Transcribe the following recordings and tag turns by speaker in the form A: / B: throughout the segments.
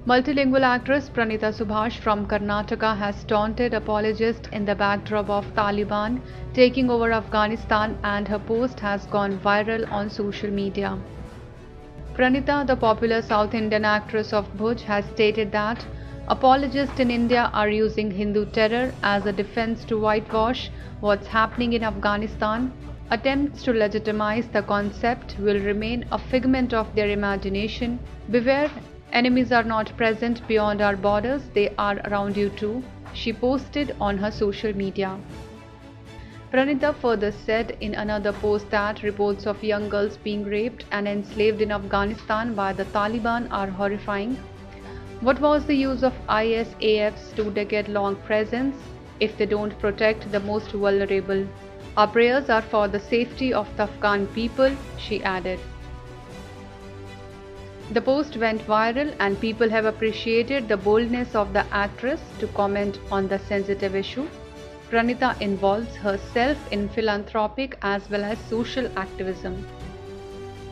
A: Multilingual actress Pranita Subhash from Karnataka has taunted apologists in the backdrop of Taliban taking over Afghanistan, and her post has gone viral on social media. Pranita, the popular South Indian actress of Bhuj, has stated that apologists in India are using Hindu terror as a defense to whitewash what's happening in Afghanistan. Attempts to legitimize the concept will remain a figment of their imagination. Beware, enemies are not present beyond our borders, they are around you too, she posted on her social media. Pranita further said in another post that reports of young girls being raped and enslaved in Afghanistan by the Taliban are horrifying. What was the use of ISAF's 2-decade-long presence if they don't protect the most vulnerable? Our prayers are for the safety of the Afghan people, she added. The post went viral and people have appreciated the boldness of the actress to comment on the sensitive issue. Pranita involves herself in philanthropic as well as social activism.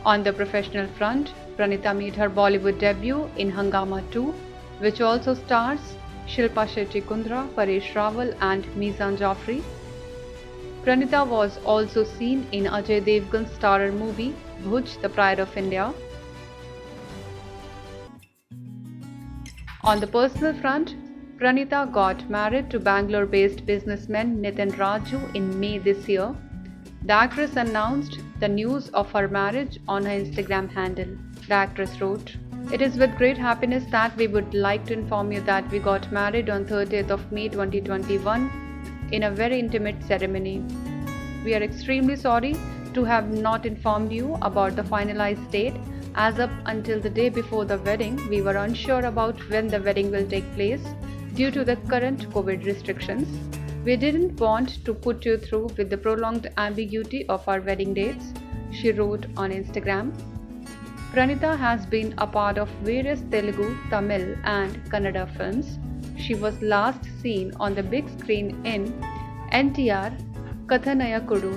A: On the professional front, Pranita made her Bollywood debut in Hangama 2, which also stars Shilpa Shetty Kundra, Paresh Rawal and Mizan Jafri. Pranita was also seen in Ajay Devgan's starrer movie Bhuj, the Pride of India. On the personal front, Pranita got married to Bangalore-based businessman Nitin Raju in May this year. The actress announced the news of her marriage on her Instagram handle. The actress wrote, "It is with great happiness that we would like to inform you that we got married on 30th of May 2021 in a very intimate ceremony. We are extremely sorry to have not informed you about the finalized date, as up until the day before the wedding, we were unsure about when the wedding will take place due to the current COVID restrictions. We didn't want to put you through with the prolonged ambiguity of our wedding dates," she wrote on Instagram. Pranita has been a part of various Telugu, Tamil and Kannada films. She was last seen on the big screen in NTR Kathanaya Kudu.